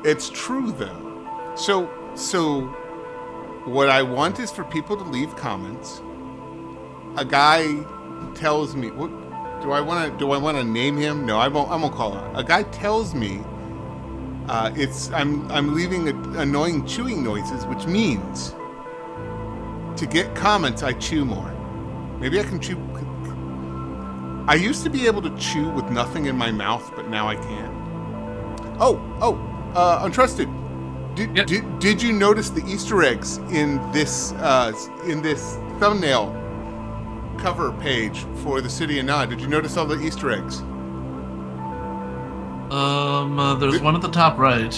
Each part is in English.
It's true, though. So what I want is for people to leave comments. A guy tells me, what do I want to name him? No, I won't call him. A guy tells me I'm leaving annoying chewing noises, which means to get comments I chew more. Maybe I can chew. I used to be able to chew with nothing in my mouth, but now I can't. Untrusted. Did you notice the Easter eggs in this thumbnail cover page for the City of Nod? Did you notice all the Easter eggs? There's one at the top right.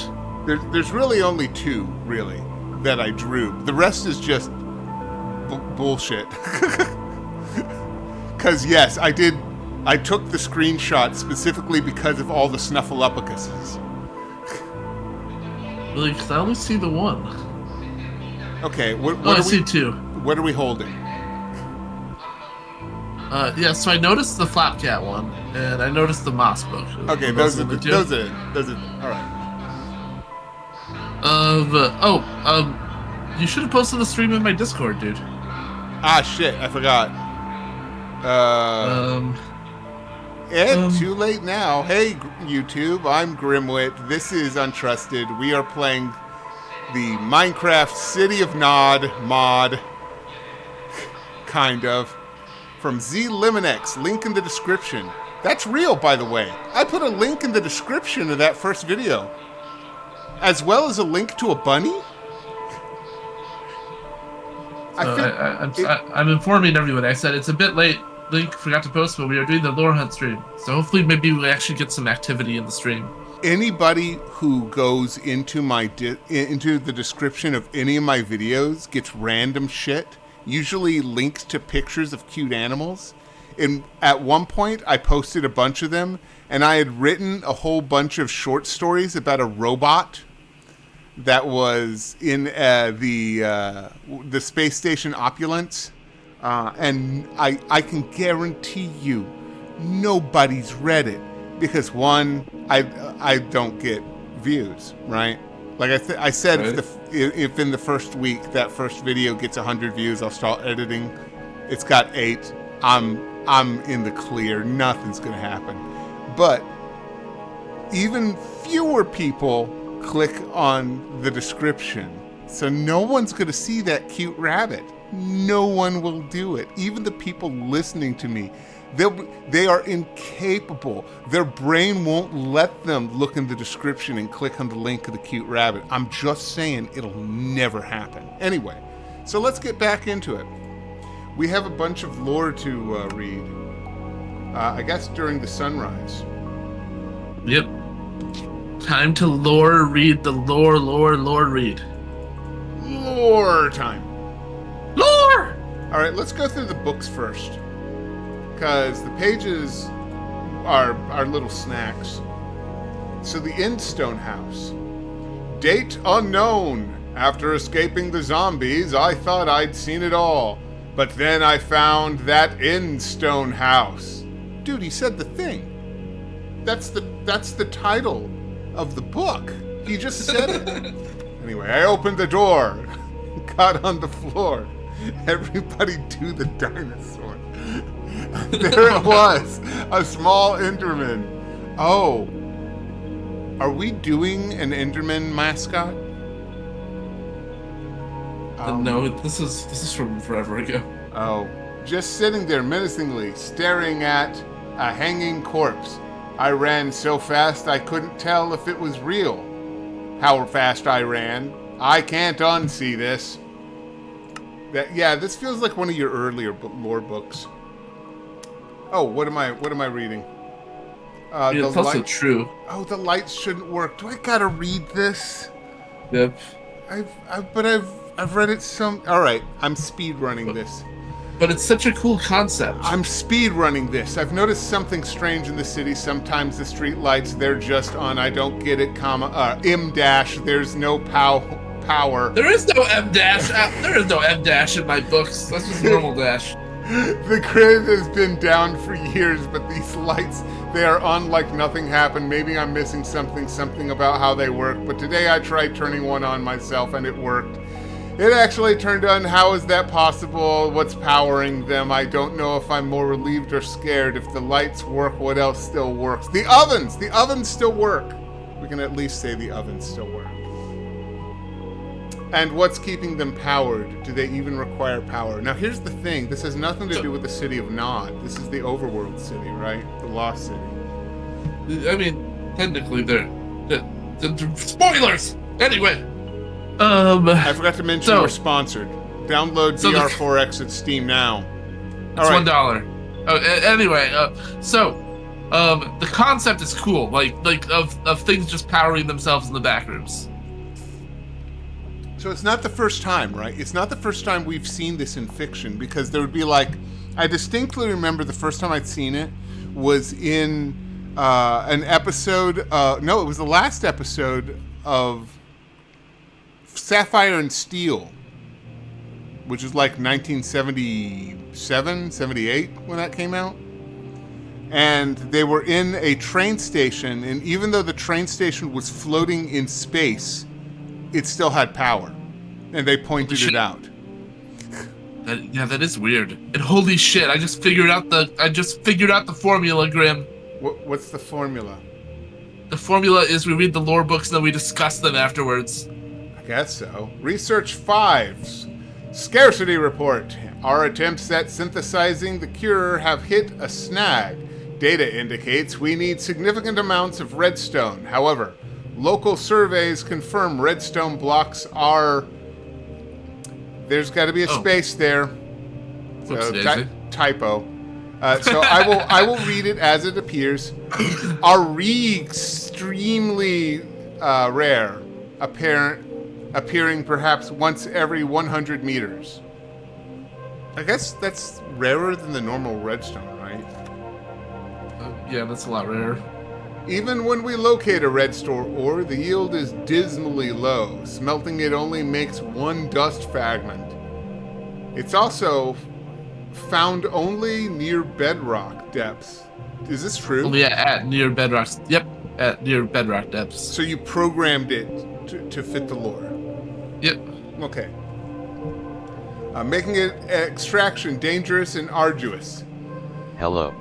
There's really only two, really, that I drew. The rest is just bullshit. Because yes, I took the screenshot specifically because of all the snuffleupacuses. Really? Because I only see the one. Okay, I see two. What are we holding? Yeah, so I noticed the Flapcat one, and I noticed the Moss book. Okay, those are all right. You should have posted the stream in my Discord, dude. Ah, shit, I forgot. Too late now. Hey, YouTube, I'm Grimwit. This is Untrusted. We are playing the Minecraft City of Nod mod, kind of, from Z-Liminex. Link in the description. That's real, by the way. I put a link in the description of that first video, as well as a link to a bunny. I'm informing everyone. I said it's a bit late. Link forgot to post, but we are doing the lore hunt stream. So hopefully maybe we actually get some activity in the stream. Anybody who goes into into the description of any of my videos gets random shit, usually links to pictures of cute animals. And at one point, I posted a bunch of them, and I had written a whole bunch of short stories about a robot that was in the space station Opulence. And I can guarantee you nobody's read it because, one, I don't get views, right? Like I said, right. If in the first week that first video gets 100 views, I'll start editing. It's got 8. I'm in the clear. Nothing's gonna happen. But even fewer people click on the description, so no one's gonna see that cute rabbit. No one will do it. Even the people listening to me, they are incapable. Their brain won't let them look in the description and click on the link of the cute rabbit. I'm just saying it'll never happen. Anyway, so let's get back into it. We have a bunch of lore to read. I guess during the sunrise. Yep. Time to lore read the lore read. Lore time. Lore! Alright, let's go through the books first. Because the pages are little snacks. So the Endstone House. Date unknown. After escaping the zombies, I thought I'd seen it all. But then I found that Endstone House. Dude, he said the thing. That's the title of the book. He just said it. Anyway, I opened the door. Got on the floor. Everybody do the dinosaur. There it was. A small Enderman. Oh. Are we doing an Enderman mascot? No, this is from forever ago. Oh. Just sitting there menacingly, staring at a hanging corpse. I ran so fast I couldn't tell if it was real. How fast I ran. I can't unsee this. This feels like one of your earlier lore books. Oh, what am I reading? It's also true. Oh, the lights shouldn't work. Do I gotta read this? Yep. I've read it some. All right, I'm speed running this. But it's such a cool concept. I'm speed running this. I've noticed something strange in the city. Sometimes the street lights, they're just on. I don't get it. M dash. There's no power. There is no M dash. There is no M dash in my books. That's just normal dash. The grid has been down for years, but these lights, They are on like nothing happened. Maybe I'm missing something about how they work. But today I tried turning one on myself and it worked. It actually turned on. How is that possible? What's powering them? I don't know if I'm more relieved or scared. If the lights work, what else still works? The ovens! The ovens still work. We can at least say the ovens still work. And what's keeping them powered? Do they even require power? Now here's the thing. This has nothing to do with the city of Nod. This is the overworld city, right? The Lost City. I mean, technically they're spoilers! Anyway. I forgot to mention we're sponsored. Download DR4X at Steam now. It's $1. Anyway, the concept is cool, like of things just powering themselves in the back rooms. So it's not the first time, right? It's not the first time we've seen this in fiction, because there would be like, I distinctly remember the first time I'd seen it was in an episode, no, it was the last episode of Sapphire and Steel, which is like 1977, 78 when that came out. And they were in a train station, and even though the train station was floating in space, it still had power, and they pointed it out. That is weird. And holy shit, I just figured out the formula, Grim. What's the formula? The formula is we read the lore books and then we discuss them afterwards. I guess so. Research 5's Scarcity Report. Our attempts at synthesizing the cure have hit a snag. Data indicates we need significant amounts of redstone. However, local surveys confirm redstone blocks are... There's got to be a space there. So, typo. So I will read it as it appears. Are extremely rare, appearing perhaps once every 100 meters. I guess that's rarer than the normal redstone, right? Yeah, that's a lot rarer. Even when we locate a redstone ore, the yield is dismally low. Smelting it only makes one dust fragment. It's also found only near bedrock depths. Is this true? Only at near bedrock. Yep, at near bedrock depths. So you programmed it to fit the lore? Yep. Okay. Making it extraction dangerous and arduous. Hello.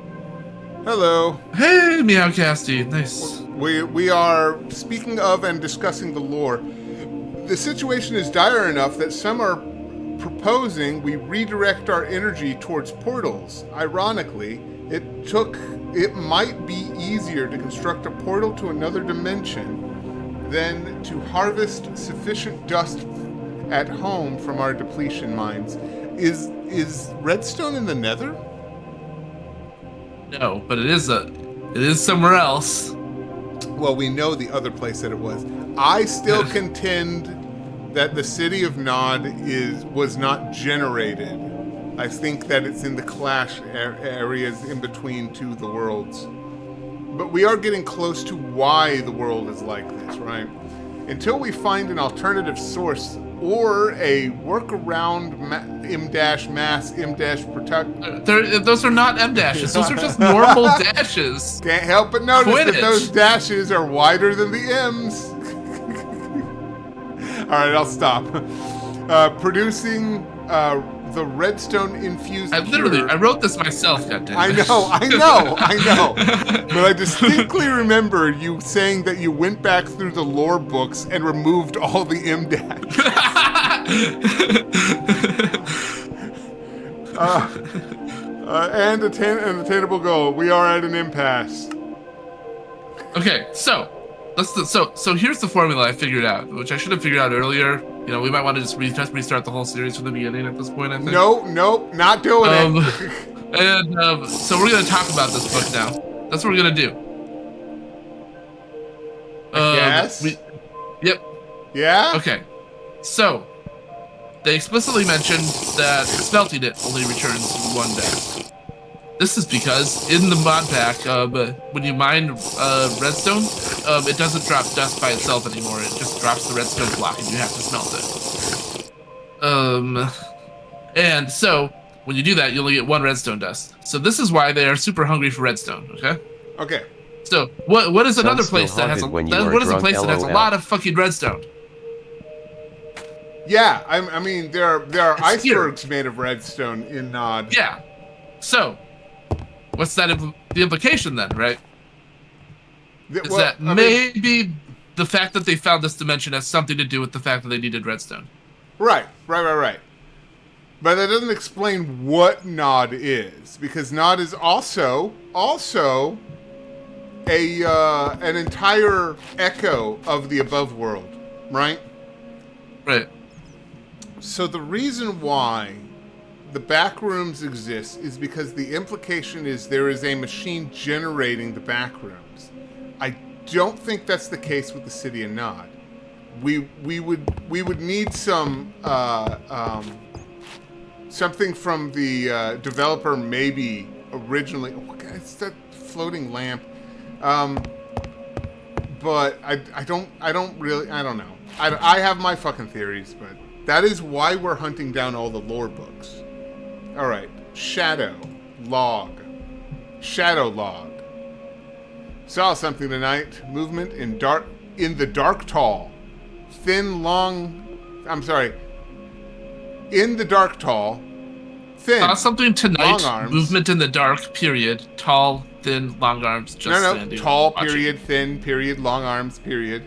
Hello. Hey, Meowcasty. Nice. We are speaking of and discussing the lore. The situation is dire enough that some are proposing we redirect our energy towards portals. Ironically, it might be easier to construct a portal to another dimension than to harvest sufficient dust at home from our depletion mines. Is redstone in the Nether? No, but it is somewhere else. Well, we know the other place that it was. I still contend that the city of Nod was not generated. I think that it's in the clash areas in between two of the worlds. But we are getting close to why the world is like this, right? Until we find an alternative source or a workaround M-mass, M-protect. Those are not M-dashes. Those are just normal dashes. Can't help but notice that those dashes are wider than the M's. All right, I'll stop. Producing the redstone infused. I wrote this myself. Goddamn. I know. But I distinctly remember you saying that you went back through the lore books and removed all the M-dash. And an attainable goal. We are at an impasse. Okay, so here's the formula I figured out, which I should have figured out earlier. You know, we might want to just restart the whole series from the beginning at this point, I think. Nope, not doing it. So we're going to talk about this book now. That's what we're going to do. Yes? Yep. Yeah? Okay. So, they explicitly mentioned that smelting it only returns one day. This is because in the mod pack, when you mine redstone, it doesn't drop dust by itself anymore. It just drops the redstone block and you have to smelt it. And so, when you do that, you only get one redstone dust. So this is why they are super hungry for redstone, okay? Okay. So what is another Still place that has a haunted when you are what is a drunk, place that has a LOL. lot of fucking redstone? Yeah, I mean there are It's icebergs made of redstone in Nod. Yeah. So what's that the implication then, right? Is that I mean, maybe the fact that they found this dimension has something to do with the fact that they needed redstone. right. But that doesn't explain what Nod is, because Nod is also a an entire echo of the above world, right? Right. So the reason why the back rooms exist is because the implication is there is a machine generating the back rooms. I don't think that's the case with the city of Nod. We would need some something from the developer, maybe originally. Oh, God, it's that floating lamp. But I don't know. I have my fucking theories, but that is why we're hunting down all the lore books. All right, shadow log. Saw something tonight. Movement in the dark tall. In the dark tall. Thin. Saw something tonight. Long arms. Movement in the dark. Period. Tall, thin, long arms. Just standing. Tall. Watching. Period. Thin. Period. Long arms. Period.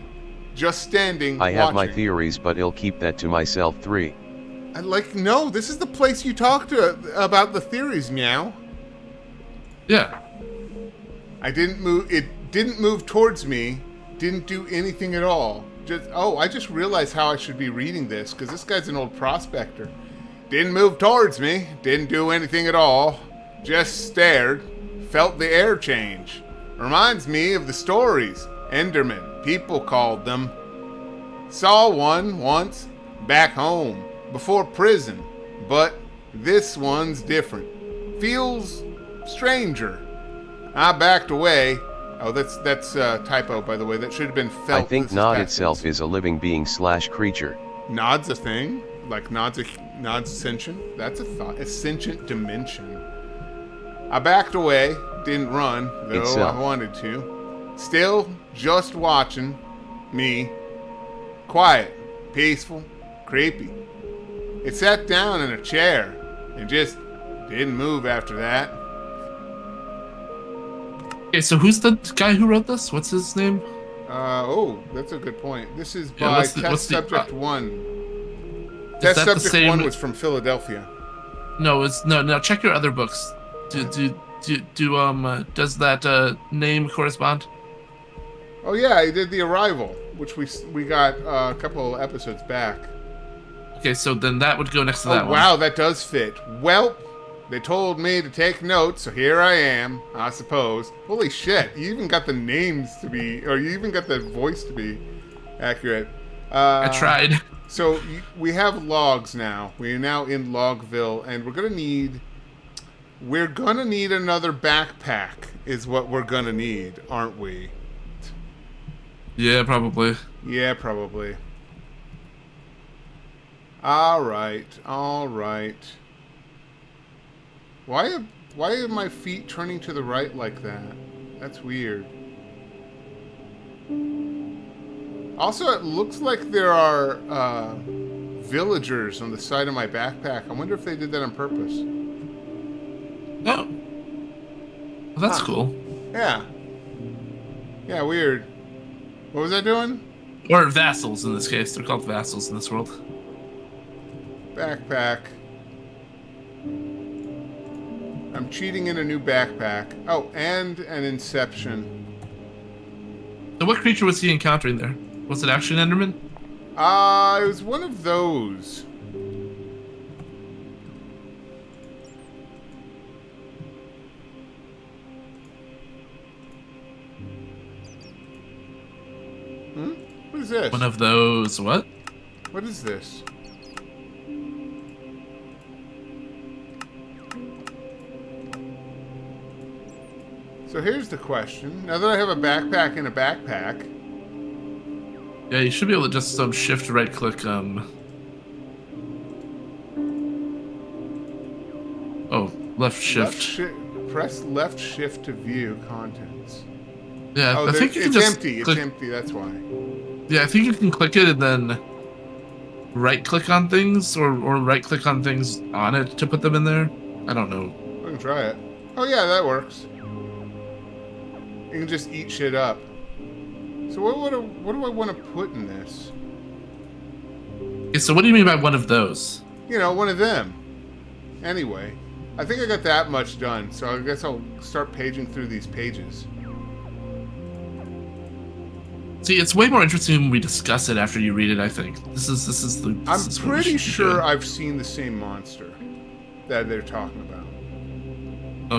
Just standing. I have my watching. theories, but I'll keep that to myself. 3. No, this is the place you talk to about the theories, meow. Yeah. I didn't move. It didn't move towards me. Didn't do anything at all. I just realized how I should be reading this, because this guy's an old prospector. Didn't move towards me. Didn't do anything at all. Just stared. Felt the air change. Reminds me of the stories. Endermen. People called them. Saw one once. Back home. Before prison. But this one's different. Feels stranger. I backed away. Oh, that's a typo, by the way. That should have been felt. I think Nod itself is a living being / creature. Nod's a thing? Like Nod's sentient? That's a thought. A sentient dimension. I backed away. Didn't run, though Itself. I wanted to. Still just watching me. Quiet. Peaceful. Creepy. It sat down in a chair and just didn't move after that. Okay, so who's the guy who wrote this? What's his name? That's a good point. This is Yeah, by what's the- Test what's the- Subject 1. Is Test that the Subject same- 1 was from Philadelphia. No, it's no. Check your other books. Does that name correspond? Oh yeah, I did The Arrival, which we got a couple episodes back. Okay, so then that would go next to Oh that one. wow, that does fit. Well, they told me to take notes, so here I am, I suppose. Holy shit, you even got the names to be, or you even got the voice to be accurate. I tried. So we have logs now. We're now in Logville, and we're gonna need another backpack. Is what we're gonna need, aren't we? Yeah, probably. Yeah, probably. All right. Why are my feet turning to the right like that? That's weird. Also, it looks like there are villagers on the side of my backpack. I wonder if they did that on purpose. Oh. Well, that's cool. Yeah. Yeah, weird. What was I doing? Or vassals in this case. They're called vassals in this world. Backpack. I'm cheating in a new backpack. Oh, and an Inception. So what creature was he encountering there? Was it actually an Enderman? It was one of those. What is this? One of those. What? What is this? So here's the question. Now that I have a backpack in a backpack, Yeah, you should be able to just shift right click. Oh, left shift. Press left shift to view contents. Yeah, Oh, I think you can it's just empty. click- It's empty. That's why. Yeah, I think you can click it and then right-click on things, or right-click on things on it to put them in there. I don't know. We can try it. Oh yeah, that works. You can just eat shit up. So what do I want to put in this? Okay, so what do you mean by one of those? You know, one of them. Anyway, I think I got that much done, so I guess I'll start paging through these pages. See, it's way more interesting when we discuss it after you read it. I think this is the. I'm this is what we pretty should be sure doing. I've seen the same monster that they're talking about.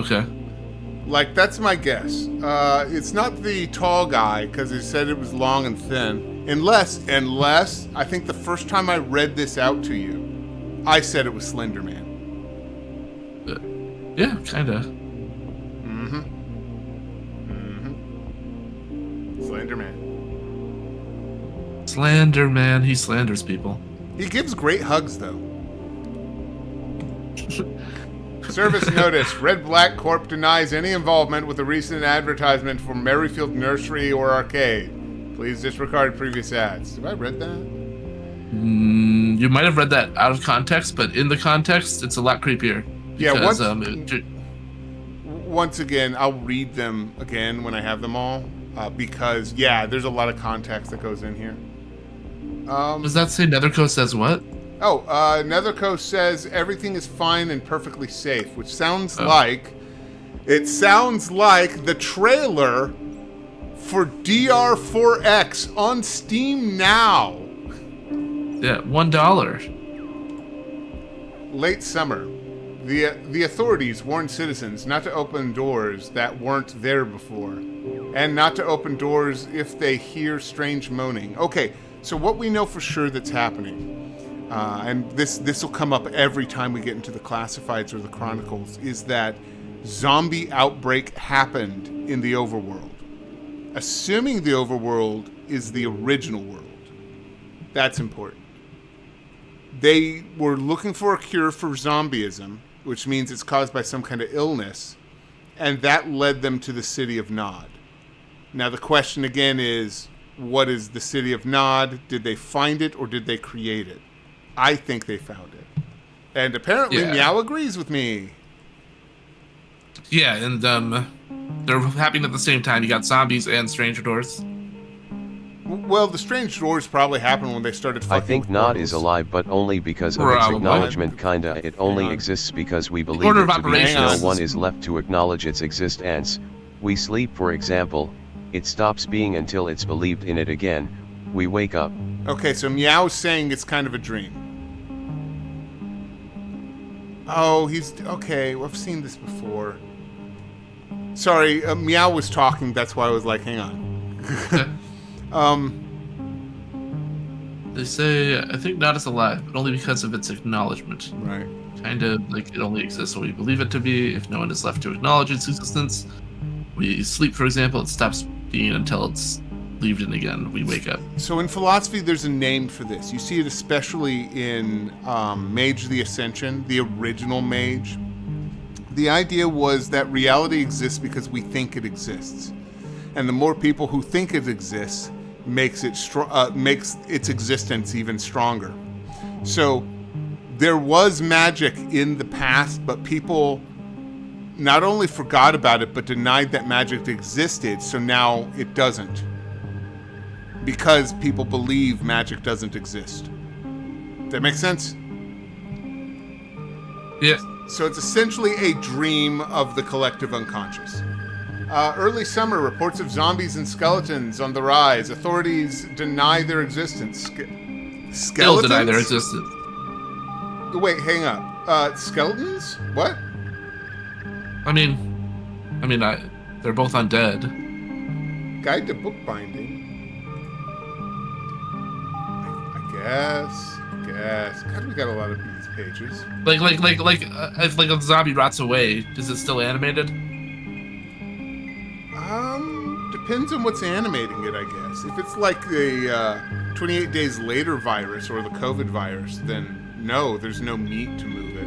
Okay. Like, that's my guess. It's not the tall guy, because they said it was long and thin. Unless, I think the first time I read this out to you, I said it was Slender Man. Yeah, kinda. Slender Man. Slander man, he slanders people. He gives great hugs, though. Service notice. Red Black Corp denies any involvement with the recent advertisement for Merrifield Nursery or Arcade. Please disregard previous ads. Have I read that? You might have read that out of context, but in the context, it's a lot creepier. Yeah, Because, once again, I'll read them again when I have them all. Because, yeah, there's a lot of context that goes in here. does that say Netherco says what? Oh, Netherco says everything is fine and perfectly safe, which sounds like... It sounds like the trailer for DR4X on Steam now. Yeah, $1. Late summer. The authorities warned citizens not to open doors that weren't there before, and not to open doors if they hear strange moaning. Okay, so what we know for sure that's happening, and this will come up every time we get into the classifieds or the chronicles, is that zombie outbreak happened in the overworld. Assuming the overworld is the original world. That's important. They were looking for a cure for zombieism, which means it's caused by some kind of illness, and that led them to the city of Nod. Now the question again is, what is the city of Nod? Did they find it or did they create it? I think they found it. And apparently Meow agrees with me. Yeah, and they're happening at the same time. You got zombies and stranger doors. Well, the strange doors probably happened when they started fucking I think with Nod portals. is alive, but only because of its Probably. acknowledgement. Kinda, it only Hang on. exists because we believe Order it of to be. No operations. one is left to acknowledge its existence. We sleep, for example. It stops being until it's believed in it again. We wake up. Okay, so Meow's saying it's kind of a dream. Oh, he's... Okay, I've seen this before. Sorry, Meow was talking, that's why I was like, hang on. They say, I think Nod is alive, but only because of its acknowledgement. Right. Kind of like it only exists when we believe it to be. If no one is left to acknowledge its existence, we sleep, for example, it stops being until it's believed in again. We wake up. So in philosophy, there's a name for this. You see it especially in Mage the Ascension, the original Mage. The idea was that reality exists because we think it exists. And the more people who think it exists, makes its existence even stronger. So there was magic in the past, but people not only forgot about it, but denied that magic existed, so now it doesn't. Because people believe magic doesn't exist. Does that make sense? Yeah. So it's essentially a dream of the collective unconscious. Early summer, reports of zombies and skeletons on the rise. Authorities deny their existence. Skeletons? Still deny their existence. Wait, hang up. Skeletons? What? I mean, they're both undead. Guide to bookbinding. I guess. God, we got a lot of these pages. If a zombie rots away, is it still animated? Depends on what's animating it, I guess. If it's like the 28 days later virus or the COVID virus, then no, there's no meat to move it.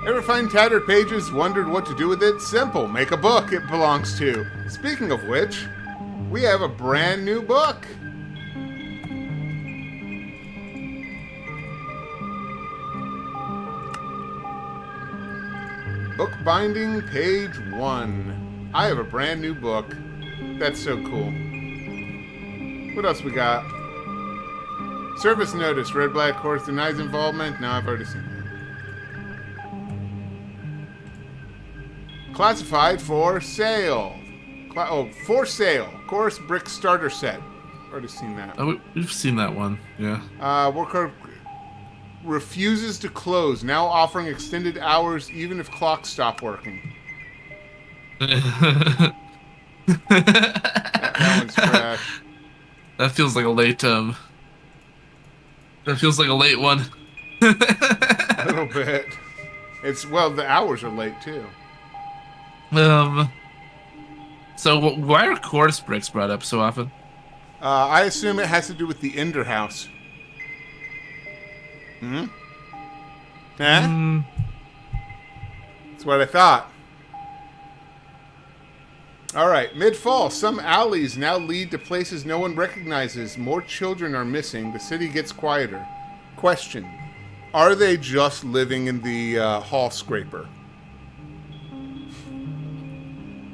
Ever find tattered pages, wondered what to do with it? Simple. Make a book it belongs to. Speaking of which, we have a brand new book. Bookbinding, page 1. I have a brand new book. That's so cool. What else we got? Service notice. Red Black Horse denies involvement. No, I've already seen that. Classified for sale. For sale. Chorus brick starter set. Already seen that. Oh, we've seen that one. Yeah. Worker refuses to close. Now offering extended hours even if clocks stop working. That one's trash. That feels like a late That feels like a late one. A little bit. Well, the hours are late too. So why are chorus bricks brought up so often? I assume it has to do with the Ender House. Huh? That's what I thought. Alright, mid-fall. Some alleys now lead to places no one recognizes. More children are missing. The city gets quieter. Question. Are they just living in the hall scraper?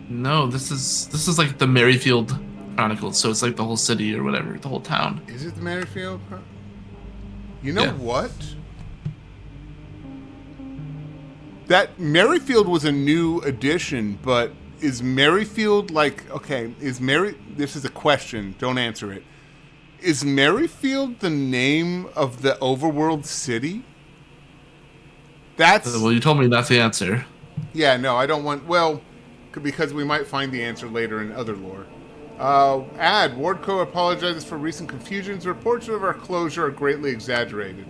No, this is like the Merryfield Chronicles, so it's like the whole city or whatever, the whole town. Is it the Merryfield? You know what? That Merryfield was a new addition, but is Merryfield like, okay, this is a question, don't answer it. Is Merryfield the name of the overworld city? That's... Well, you told me not to answer. Yeah, no, I don't want, well, because we might find the answer later in other lore. Wardco apologizes for recent confusions. Reports of our closure are greatly exaggerated.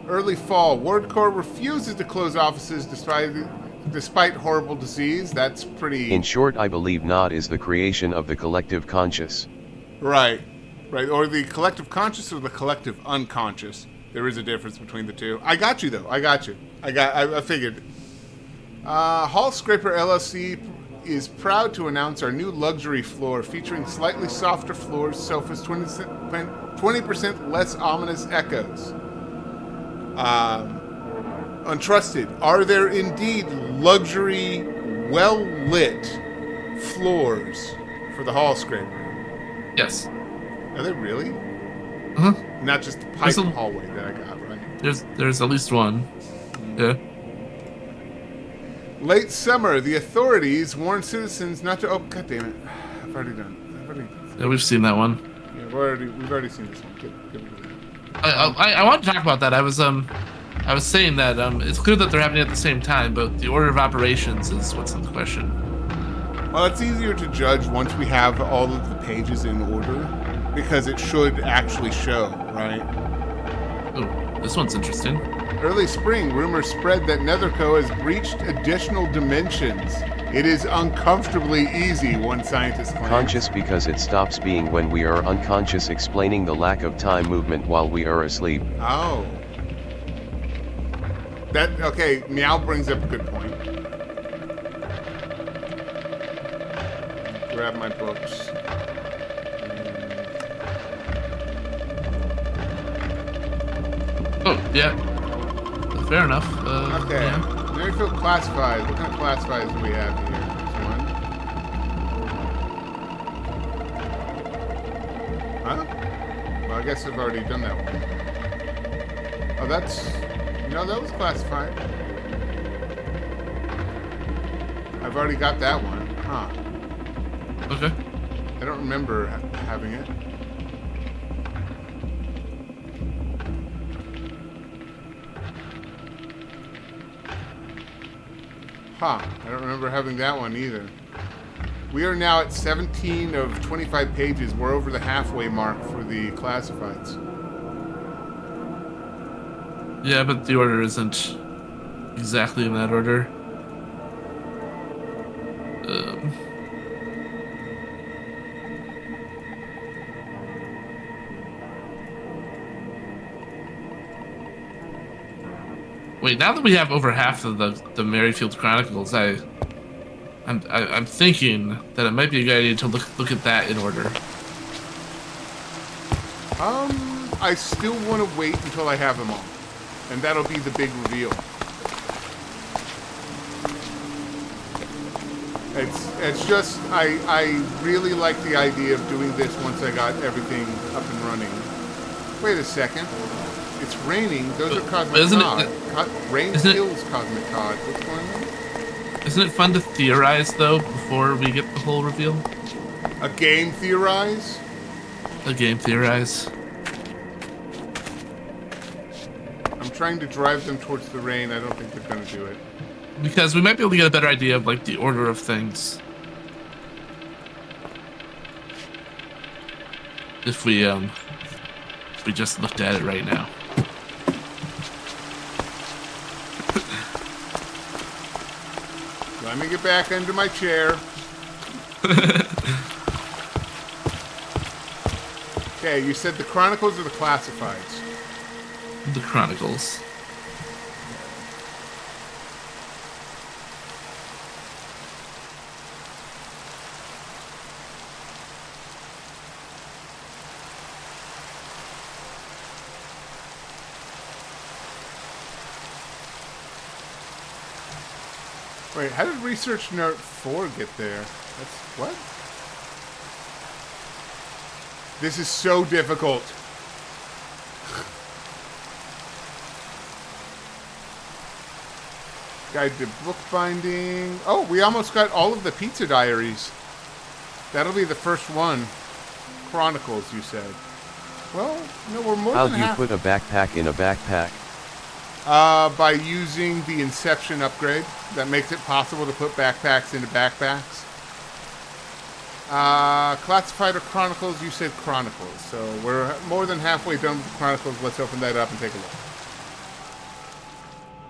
Early fall. Wardco refuses to close offices despite horrible disease. That's pretty... In short, I believe Nod is the creation of the collective conscious. Right. Or the collective conscious or the collective unconscious. There is a difference between the two. I got you, though. I figured. Hall Scraper LLC is proud to announce our new luxury floor featuring slightly softer floors, sofas, 20% less ominous echoes. Untrusted. Are there indeed luxury, well-lit floors for the Hall Scraper? Yes. Are they really? Uh-huh. Not just the pipe hallway that I got, right? There's at least one. Yeah. Late summer, the authorities warn citizens not to... Oh, God damn it. I've already done it. Yeah, we've seen that one. Yeah, we've already seen this one. Good. I want to talk about that. I was saying that it's clear that they're happening at the same time, but the order of operations is what's in question. Well, it's easier to judge once we have all of the pages in order, because it should actually show, right? Oh, this one's interesting. Early spring, rumors spread that Netherco has breached additional dimensions. It is uncomfortably easy, one scientist claims. Conscious because it stops being when we are unconscious, explaining the lack of time movement while we are asleep. Oh. Okay, Meow brings up a good point. Grab my books. Oh, yeah. Fair enough. Okay. Yeah. Merryfield classifies. What kind of classifies do we have here? This one. Huh? Well, I guess I've already done that one. Oh, that's... No, that was classified. I've already got that one. Huh. Okay. I don't remember having it. Huh. I don't remember having that one either. We are now at 17 of 25 pages. We're over the halfway mark for the classifieds. Yeah, but the order isn't exactly in that order. Wait, now that we have over half of the Merryfield Chronicles, I'm thinking that it might be a good idea to look at that in order. I still want to wait until I have them all, and that'll be the big reveal. It's just I really like the idea of doing this once I got everything up and running. Wait a second. It's raining. Those are Cosmic Cod. Rain kills Cosmic Cod. What's going on? Isn't it fun to theorize, though, before we get the whole reveal? A game theorize? A game theorize. I'm trying to drive them towards the rain. I don't think they're going to do it. Because we might be able to get a better idea of, like, the order of things. If we just looked at it right now. Let me get back under my chair. Okay, you said the Chronicles or the Classifieds? The Chronicles. Wait, how did Research Note 4 get there? That's what? This is so difficult. Guide to bookbinding. Oh, we almost got all of the Pizza Diaries. That'll be the first one. Chronicles, you said. Well, no, we're more How'd than you half. put a backpack in a backpack? By using the Inception upgrade that makes it possible to put backpacks into backpacks. Classified or Chronicles? You said Chronicles. So we're more than halfway done with the Chronicles. Let's open that up and take a look.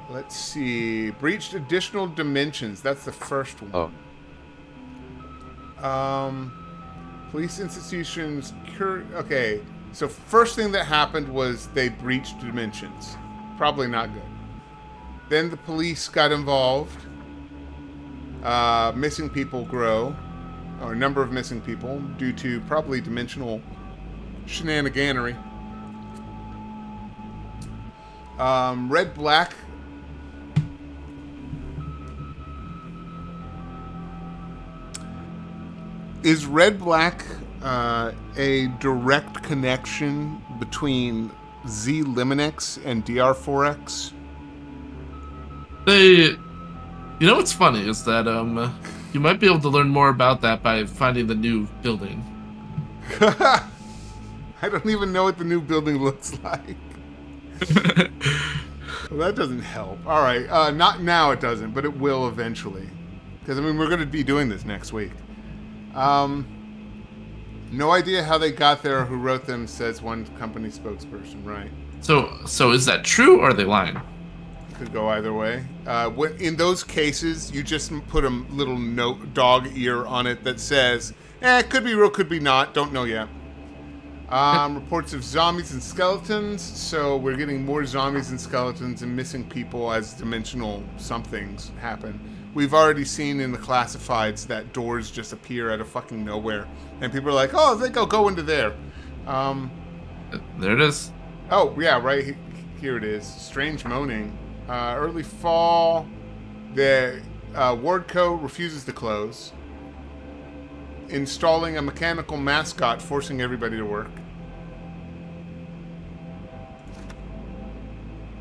Let's see. Breached additional dimensions. That's the first one. Oh. Police institutions. Okay. So first thing that happened was they breached dimensions. Probably not good. Then the police got involved. Missing people grow. Or a number of missing people due to probably dimensional shenaniganery. Red Black. Is Red Black a direct connection between Z Limonix and DR4X? You know what's funny is that you might be able to learn more about that by finding the new building. I don't even know what the new building looks like. Well, that doesn't help. All right, not now it doesn't, but it will eventually. Because, I mean, we're going to be doing this next week. No idea how they got there or who wrote them, says one company spokesperson, right? So is that true, or are they lying? Could go either way. In those cases, you just put a little note, dog ear on it that says, could be real, could be not, don't know yet. Reports of zombies and skeletons, so we're getting more zombies and skeletons and missing people as dimensional somethings happen. We've already seen in the classifieds that doors just appear out of fucking nowhere. And people are like, oh, I think I'll go into there. There it is. Oh, yeah, right here it is. Strange moaning. Early fall. The Wardco refuses to close. Installing a mechanical mascot, forcing everybody to work.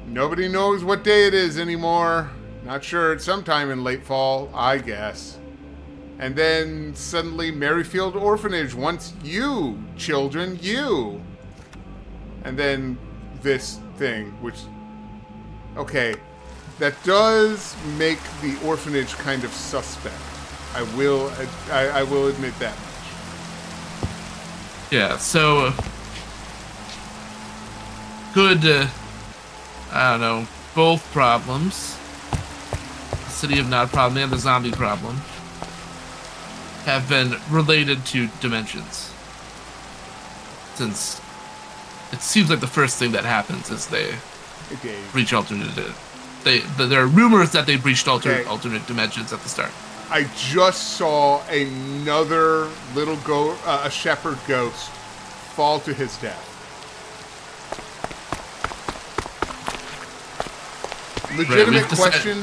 Nobody knows what day it is anymore. Not sure. It's sometime in late fall, I guess. And then suddenly Merryfield Orphanage wants you, children, you. And then this thing, which... Okay, that does make the orphanage kind of suspect. I will admit that much. Yeah, so... Could, I don't know, both problems, the City of Nod problem and the zombie problem, have been related to dimensions. Since it seems like the first thing that happens is they reach alternate there are rumors that they breached Okay. alternate dimensions at the start. I just saw another a shepherd ghost fall to his death. Legitimate question.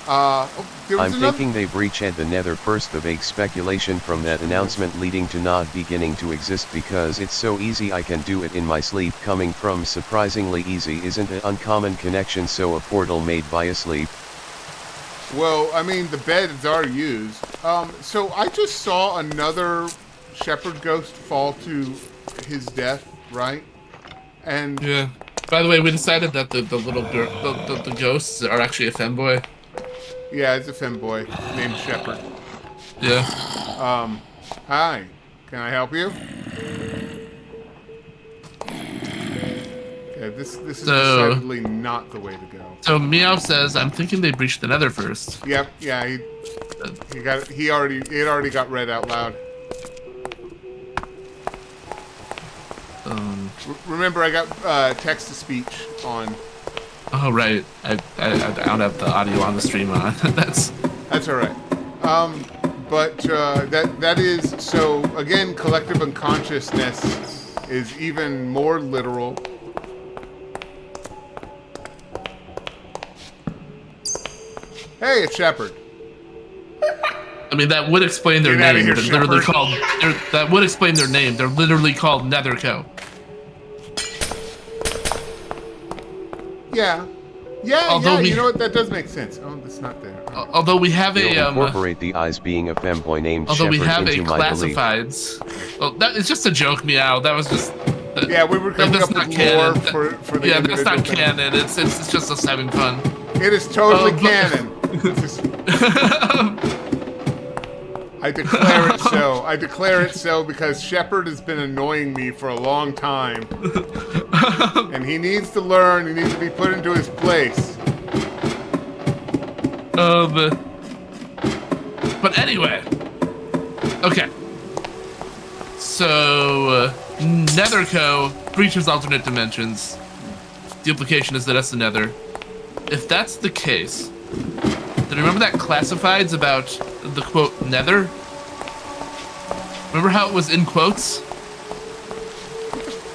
There was I'm thinking they breached the nether first. The vague speculation from that announcement leading to not beginning to exist because it's so easy I can do it in my sleep. Coming from surprisingly easy isn't an uncommon connection, so a portal made by a sleep. Well, I mean, the beds are used. So I just saw another shepherd ghost fall to his death, right? And Yeah. By the way, we decided that the little girl, the ghosts are actually a femboy. yeah, it's a femboy named Shepherd. Yeah. Hi, can I help you? Yeah, this is So- decidedly not the way to go. So Meow says, "I'm thinking they breached the nether first." Yep, yeah, he already got read out loud. Remember, I got text to speech on. Oh right, I don't have the audio on the stream on. That's That's all right. But that is so. Again, collective unconsciousness is even more literal. Hey, it's Shepard. I mean, that would explain their Get outta name. here, They're literally Shepard. called. That would explain their name. They're literally called Netherco. Yeah. Yeah, Although yeah. we- You know what? That does make sense. Oh, that's not there. Although we have It'll a incorporate the eyes being a femboy named although we Shepherd have a into my belief. classifieds. Well, that is just a joke, Meow. That was just. Yeah, we were coming that's up not with canon. lore for the Yeah, that's individual not things. canon. It's just us having fun. It is totally But- canon. This is- I declare it so. I declare it so because Shepard has been annoying me for a long time. And he needs to learn. He needs to be put into his place. But anyway. Okay. So, Netherco breaches alternate dimensions. The implication is that that's the Nether. If that's the case, then remember that classifieds about the quote Nether? Remember how it was in quotes?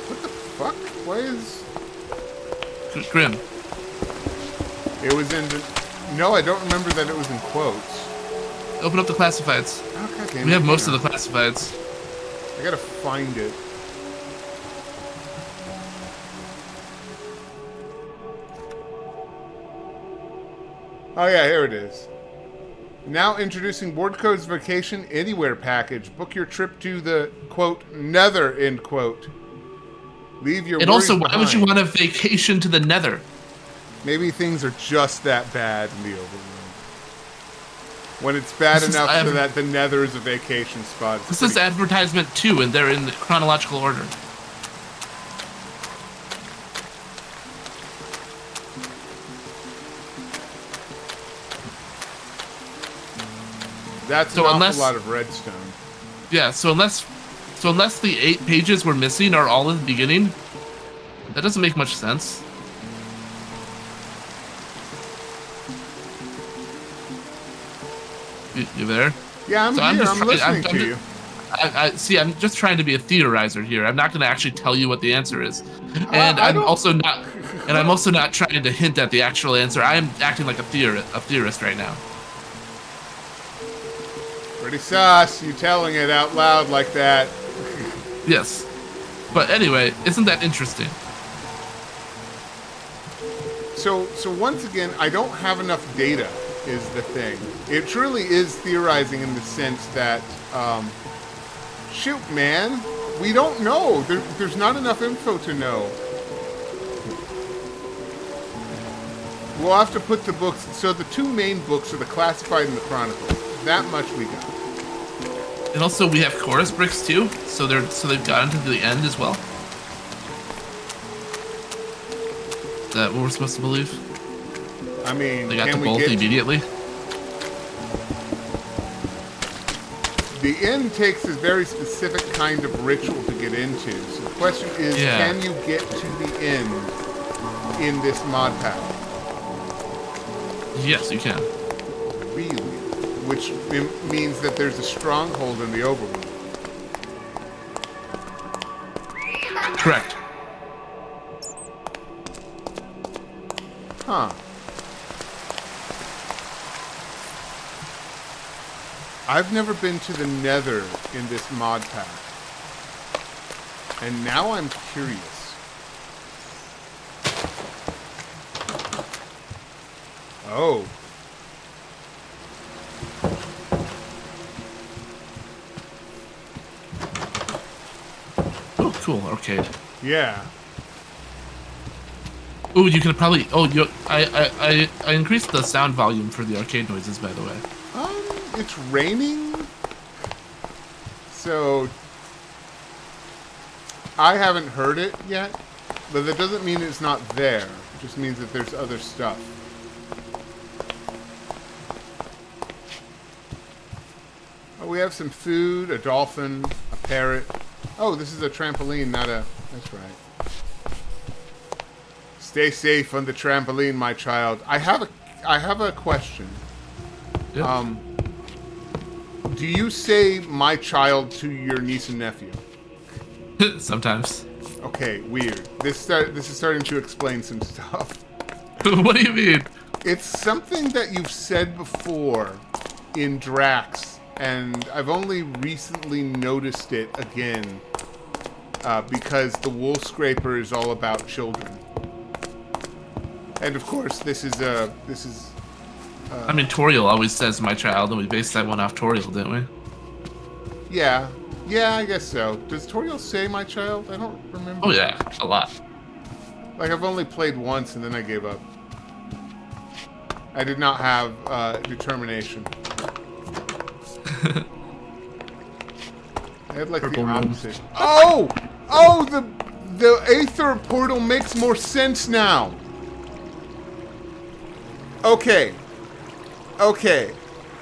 What the fuck? Why is... Grim. It was in the... No, I don't remember that it was in quotes. Open up the classifieds. Oh, God damn We it, have most hang of the on. classifieds. I gotta find it. Oh yeah, here it is. Now introducing Wardcode's Vacation Anywhere package. Book your trip to the, quote, Nether, end quote. Leave your And worries also, why would you behind. want a vacation to the Nether? Maybe things are just that bad in the overworld. When it's bad This is enough so adver- that the Nether is a vacation spot. It's This is pretty- advertisement 2, and they're in the chronological order. That's So an unless- awful lot of redstone. Yeah, so unless the 8 pages we're missing are all in the beginning, that doesn't make much sense. You there? Yeah, I'm So here. I'm just I'm trying- listening I'm to you. See, I'm just trying to be a theorizer here. I'm not going to actually tell you what the answer is, and I I'm don't- also not, and I'm also not trying to hint at the actual answer. I am acting like a theorist right now. Pretty sus, you telling it out loud like that. Yes, but anyway, isn't that interesting? So once again, I don't have enough data, is the thing. It truly is theorizing in the sense that, shoot, man, we don't know. There's not enough info to know. We'll have to put the books, so the two main books are the Classified and the Chronicles. That much we got. And also, we have chorus bricks too, so they've gotten to the end as well. Is that what we're supposed to believe? I mean, They got can to we both get immediately. The end takes a very specific kind of ritual to get into. So the question is, Yeah. can you get to the end in this mod pack? Yes, you can. Really? Which means that there's a stronghold in the overworld. Correct. Huh. I've never been to the Nether in this mod pack. And now I'm curious. Oh. Oh, cool. Arcade. Yeah. Ooh, you can probably. Oh, I increased the sound volume for the arcade noises, by the way. It's raining. So I haven't heard it yet, but that doesn't mean it's not there. It just means that there's other stuff. Oh, we have some food, a dolphin, a parrot. Oh, this is a trampoline, not a... That's right. Stay safe on the trampoline, my child. I have a question. Yep. Do you say my child to your niece and nephew? Sometimes. Okay, weird. This is starting to explain some stuff. What do you mean? It's something that you've said before in Drax, and I've only recently noticed it again because the Wool Scraper is all about children. And of course, this is. I mean, Toriel always says "my child," and we based that one off Toriel, didn't we? Yeah, I guess so. Does Toriel say "my child"? I don't remember. Oh yeah, a lot. Like I've only played once and then I gave up. I did not have determination. I had like Purple the room. opposite. Oh, the Aether portal makes more sense now. Okay.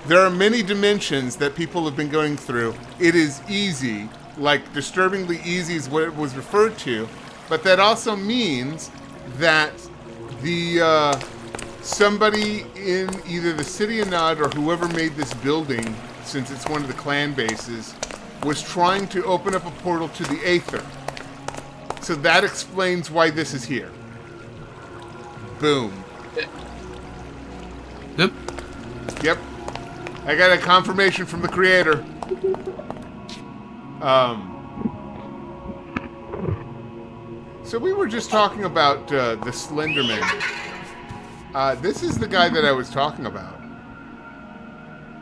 There are many dimensions that people have been going through. It is easy, like disturbingly easy is what it was referred to, but that also means that the somebody in either the City of Nod or whoever made this building, since it's one of the clan bases, was trying to open up a portal to the Aether. So that explains why this is here. Boom. Yep. I got a confirmation from the creator. So we were just talking about the Slenderman. This is the guy that I was talking about.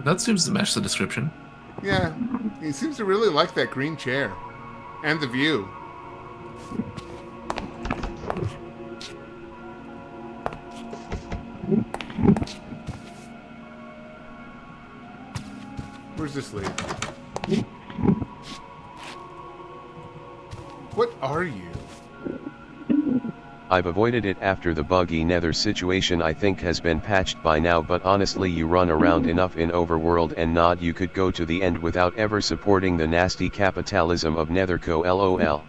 That seems to match the description. Yeah, he seems to really like that green chair. And the view. Where's this lead? What are you? I've avoided it after the buggy nether situation I think has been patched by now, but honestly you run around enough in Overworld and Nod you could go to the end without ever supporting the nasty capitalism of Netherco LOL.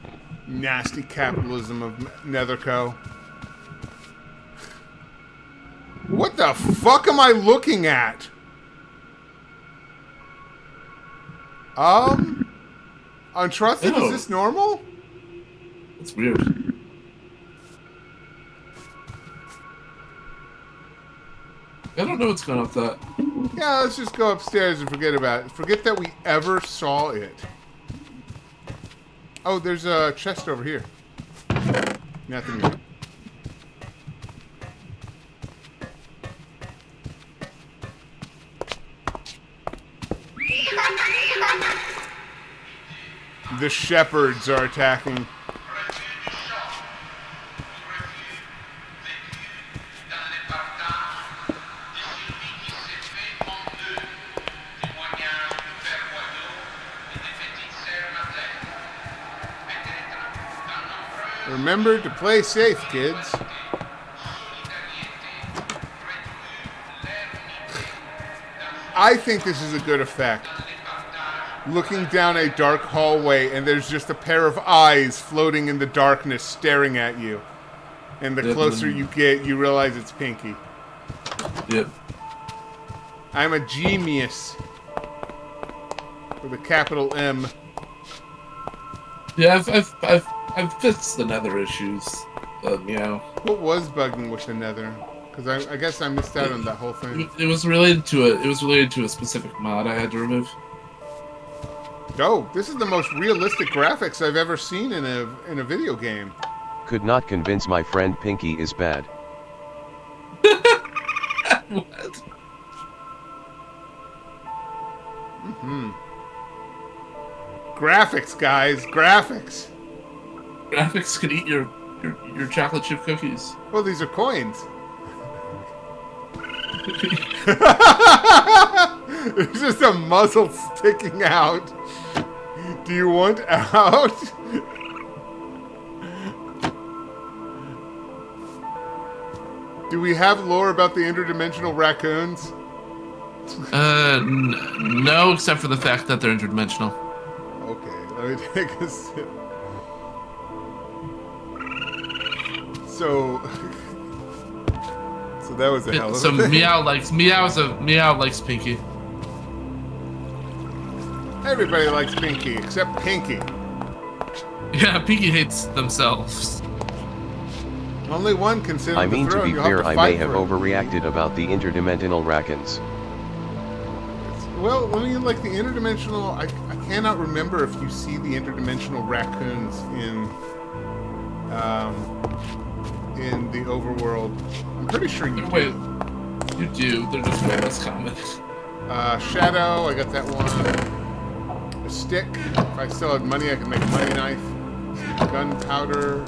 Nasty capitalism of Netherco. What the fuck am I looking at? Untrusted, Ew. is this normal? That's weird. I don't know what's going on with that. Yeah, let's just go upstairs and forget about it. Forget that we ever saw it. Oh, there's a chest over here. Nothing yet. The shepherds are attacking. Remember to play safe, kids. I think this is a good effect. Looking down a dark hallway and there's just a pair of eyes floating in the darkness staring at you. And the closer you get, you realize it's Pinky. Yep. I'm a genius. With a capital M. Yeah, I've fixed the nether issues. Meow. What was bugging with the nether? Because I guess I missed out on that whole thing. It was related to a specific mod I had to remove. Oh, this is the most realistic graphics I've ever seen in a video game. Could not convince my friend Pinky is bad. What? Graphics, guys, graphics. Graphics could eat your chocolate chip cookies. Well, these are coins. There's just a muzzle sticking out. Do you want out? Do we have lore about the interdimensional raccoons? No, except for the fact that they're interdimensional. Okay, let me take a sip. So that was a hell of a So thing. Meow likes Pinky. Everybody likes Pinky, except Pinky. Yeah, Pinky hates themselves. Only one can sit I on the mean, to throne. be You'll fair, have to I fight may have for it. overreacted about the interdimensional raccoons. Well, I mean, like the interdimensional, I cannot remember if you see the interdimensional raccoons in the overworld. I'm pretty sure you Wait, do. you do. They're just way less common. Shadow, I got that one. A stick. If I still had money, I could make a money knife. Gunpowder.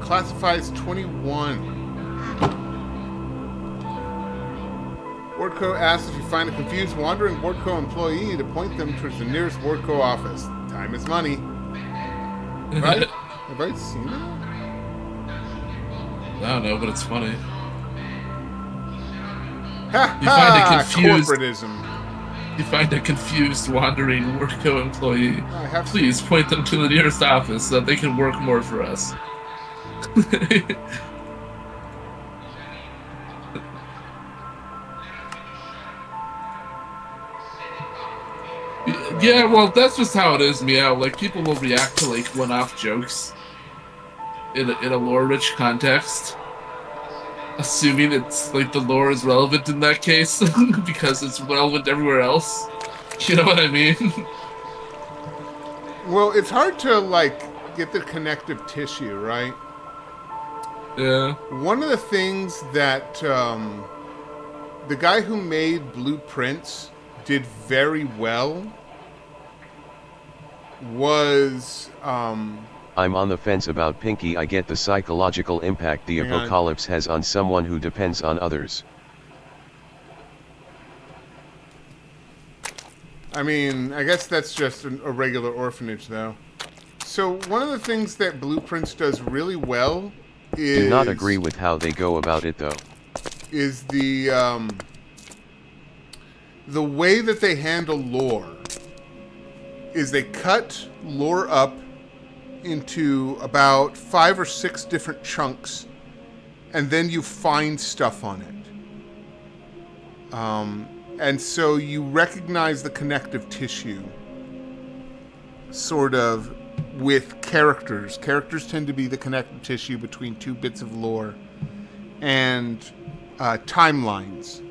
Classifies 21. Wardco asks if you find a confused wandering Wardco employee to point them towards the nearest Wardco office. Time is money. Have I seen that? I don't know, but it's funny. Ha You find ha! it confused. Corporatism. You find a confused wandering Worko employee. I have Please point them to the nearest office so that they can work more for us. Yeah, well, that's just how it is, Meow. Like, people will react to, like, one-off jokes in a lore-rich context, assuming it's, like, the lore is relevant in that case, because it's relevant everywhere else. You know what I mean? Well, it's hard to, like, get the connective tissue, right? Yeah. One of the things that the guy who made Blueprints did very well was I'm on the fence about Pinky. I get the psychological impact the Hang on. apocalypse has on someone who depends on others. I mean, I guess that's just a regular orphanage, though. So one of the things that Blueprints does really well is... Do not agree with how they go about it though. Is the way that they handle lore is they cut lore up into about 5 or 6 different chunks, and then you find stuff on it. And so you recognize the connective tissue, sort of, with characters. Characters tend to be the connective tissue between 2 bits of lore, and timelines.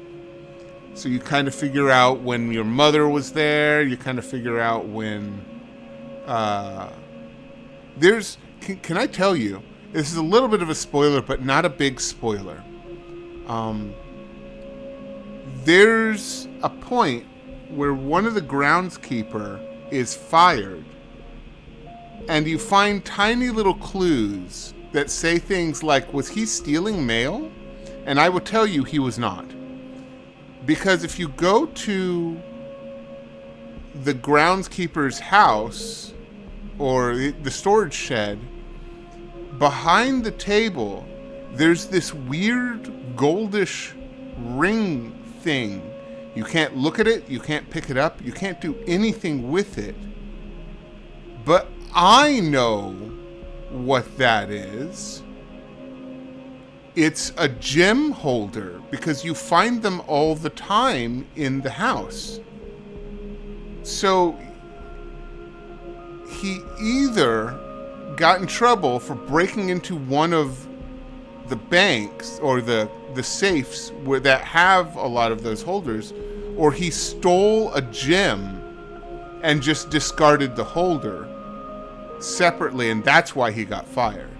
So you kind of figure out when your mother was there. You kind of figure out when there's. Can I tell you? This is a little bit of a spoiler, but not a big spoiler. There's a point where one of the groundskeeper is fired, and you find tiny little clues that say things like, "Was he stealing mail?" And I would tell you he was not. Because if you go to the groundskeeper's house or the storage shed, behind the table, there's this weird goldish ring thing. You can't look at it, you can't pick it up, you can't do anything with it. But I know what that is. It's a gem holder because you find them all the time in the house. So he either got in trouble for breaking into one of the banks or the safes where that have a lot of those holders, or he stole a gem and just discarded the holder separately, and that's why he got fired.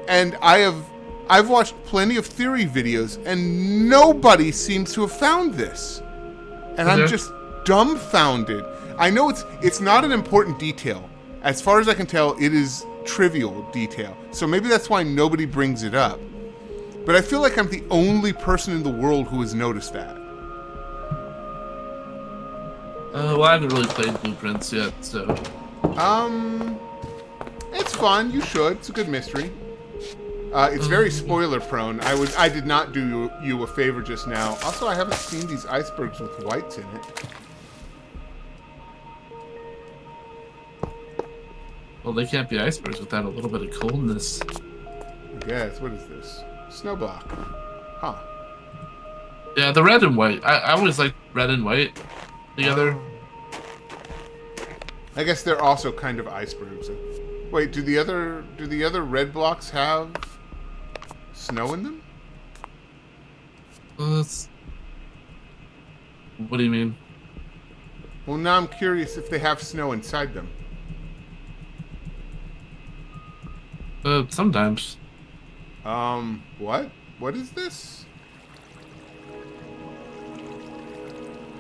And I've watched plenty of theory videos, and nobody seems to have found this. And I'm just dumbfounded. I know it's not an important detail. As far as I can tell, it is trivial detail. So maybe that's why nobody brings it up. But I feel like I'm the only person in the world who has noticed that. Well, I haven't really played Blueprints yet, so... It's fun. You should. It's a good mystery. It's very spoiler prone. I did not do you a favor just now. Also, I haven't seen these icebergs with whites in it. Well, they can't be icebergs without a little bit of coldness. I guess. What is this? Snow block. Huh. Yeah, the red and white. I always like red and white together. I guess they're also kind of icebergs. Wait, do the other red blocks have snow in them? What do you mean? Well, now I'm curious if they have snow inside them. Sometimes. What? What is this?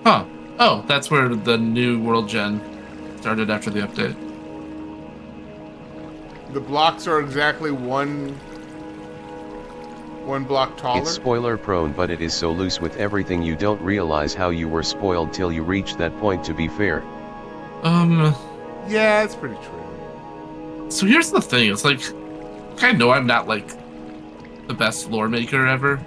Huh. Oh, that's where the new World Gen started after the update. The blocks are exactly one block taller? It's spoiler prone, but it is so loose with everything you don't realize how you were spoiled till you reach that point, to be fair. Yeah, it's pretty true. So here's the thing, it's like, I know I'm not like the best lore maker ever.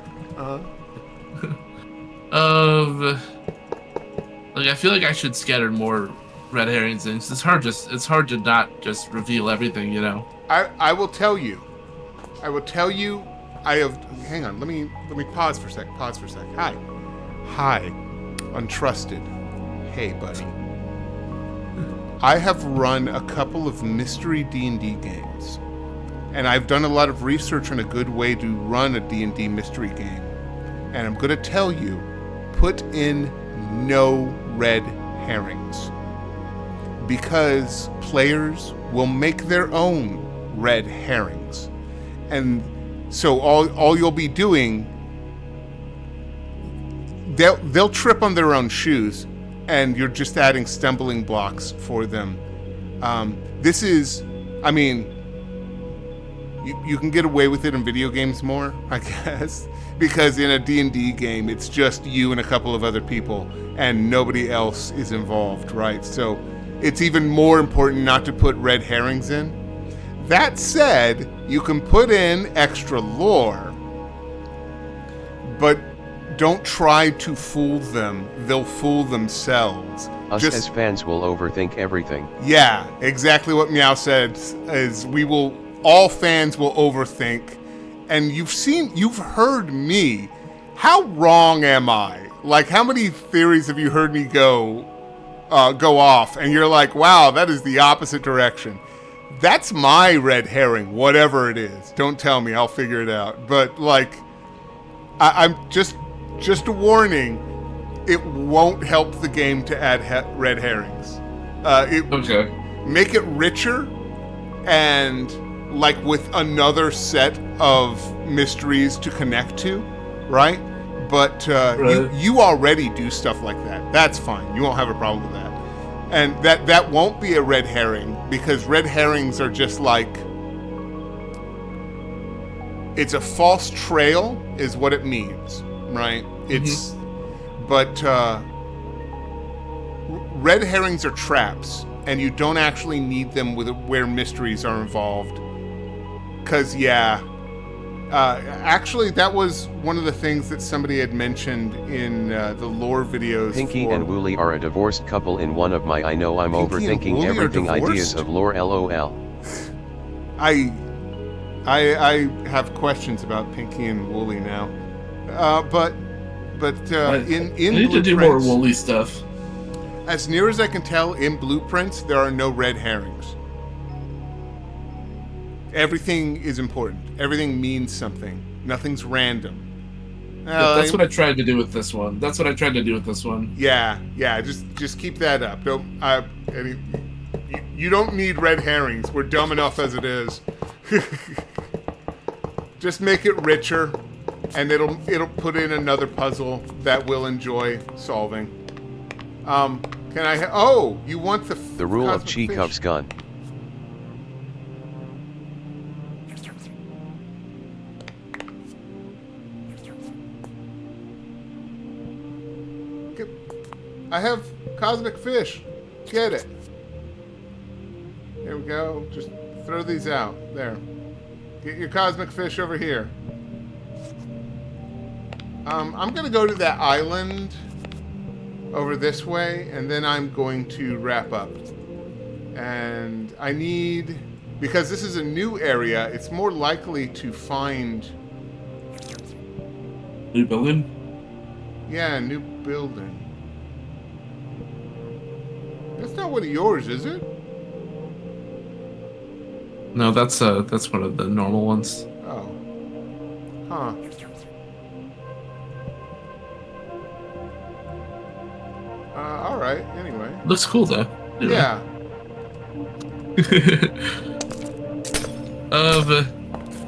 Like I feel like I should scatter more red herrings in. It's hard to not just reveal everything, you know. I will tell you. Hang on, let me pause for a sec. Hi. Untrusted. Hey, buddy. I have run a couple of mystery D&D games. And I've done a lot of research on a good way to run a D&D mystery game. And I'm going to tell you, put in no red herrings. Because players will make their own red herrings. And so all you'll be doing, they'll trip on their own shoes, and you're just adding stumbling blocks for them. This is, I mean, you can get away with it in video games more, I guess, because in a D&D game, it's just you and a couple of other people, and nobody else is involved, right? So it's even more important not to put red herrings in. That said, you can put in extra lore, but don't try to fool them. They'll fool themselves. Us as fans will overthink everything. Yeah, exactly what Meow said is all fans will overthink. And you've heard me. How wrong am I? Like, how many theories have you heard me go off? And you're like, wow, that is the opposite direction. That's my red herring, whatever it is. Don't tell me, I'll figure it out. But like, I'm just a warning. It won't help the game to add red herrings. Okay. Make it richer, and like with another set of mysteries to connect to, right? But right. You already do stuff like that. That's fine. You won't have a problem with that. And that won't be a red herring, because red herrings are just like, it's a false trail is what it means, right? It's, but red herrings are traps, and you don't actually need them where mysteries are involved. Because, actually, that was one of the things that somebody had mentioned in the lore videos. Pinky and Wooly are a divorced couple in one of my I know I'm overthinking everything ideas of lore LOL. I I have questions about Pinky and Wooly now. But in I need to do more Wooly stuff. As near as I can tell, in blueprints, there are no red herrings. Everything is important. Everything means something. Nothing's random. That's what I tried to do with this one. Yeah. Just keep that up. You don't need red herrings. We're dumb enough as it is. Just make it richer, and it'll put in another puzzle that we'll enjoy solving. Can I? You want the rule of Chekhov's gun. I have cosmic fish. Get it. There we go. Just throw these out. There. Get your cosmic fish over here. I'm going to go to that island over this way, and then I'm going to wrap up. And I need... Because this is a new area, it's more likely to find... New building? Yeah, new building. That's not one of yours, is it? No, that's one of the normal ones. Oh. Huh. Alright, anyway. Looks cool, though. Anyway. Yeah.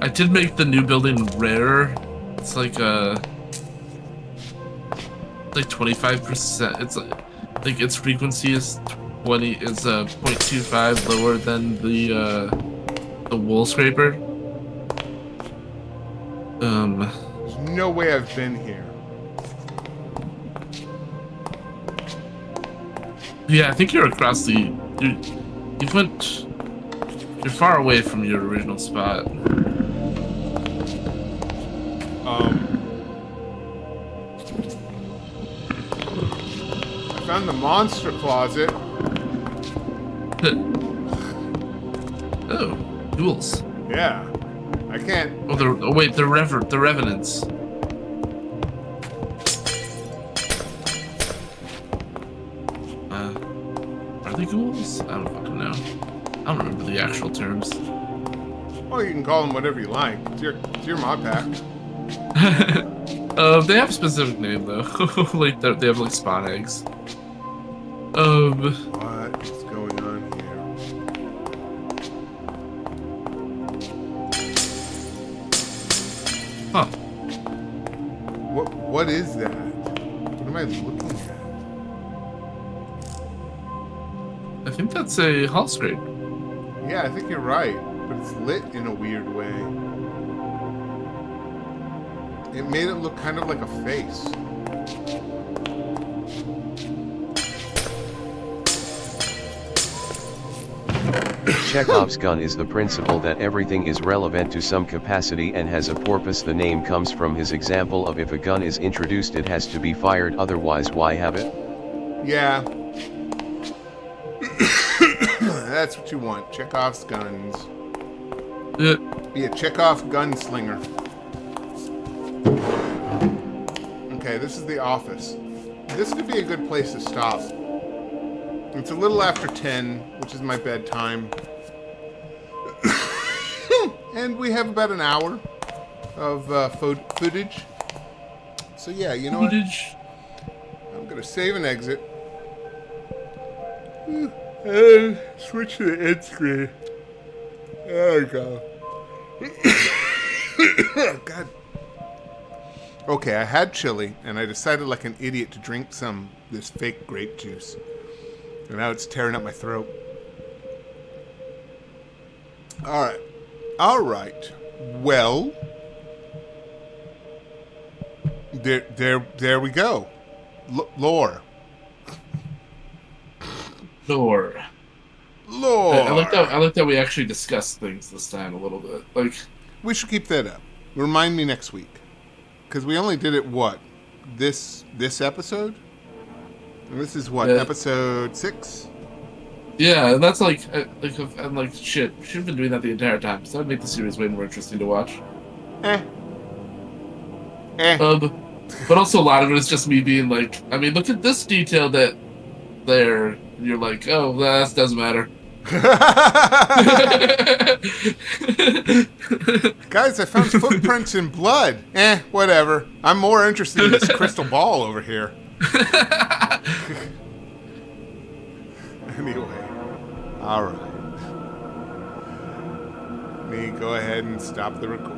I did make the new building rarer. It's like 25%. It's like its frequency is 0.25 lower than the wool scraper. There's no way I've been here. Yeah, I think you're across the. You're far away from your original spot. I found the monster closet. Oh, duels. Yeah. I can't. Wait, the revenants. Are they ghouls? I don't fucking know. I don't remember the actual terms. Well, you can call them whatever you like. It's your mod pack. They have a specific name though. Like they have like spawn eggs. What is going on here? Huh. What is that? What am I looking at? I think that's a hull scrape. Yeah, I think you're right, but it's lit in a weird way. It made it look kind of like a face. Chekhov's gun is the principle that everything is relevant to some capacity and has a purpose. The name comes from his example of if a gun is introduced it has to be fired, otherwise why have it? Yeah. That's what you want. Chekhov's guns. Yeah. Be a Chekhov gunslinger. Okay, this is the office. This could be a good place to stop. It's a little after 10, which is my bedtime. And we have about an hour of footage. So yeah, you know what? I'm going to save and exit. And switch to the end screen. There we go. God. Okay, I had chili, and I decided like an idiot to drink this fake grape juice. And now it's tearing up my throat. Alright. Well, there we go. Lore. I like that we actually discussed things this time a little bit. Like, we should keep that up. Remind me next week, because we only did it this episode. And this is what, episode 6? Yeah, and that's like, I'm like, shit, should have been doing that the entire time. So that'd make the series way more interesting to watch. Eh. Eh. But also a lot of it is just me being like, I mean, look at this detail that there. And you're like, oh, that doesn't matter. Guys, I found footprints in blood. Eh, whatever. I'm more interested in this crystal ball over here. Anyway. All right. Me go ahead and stop the recording.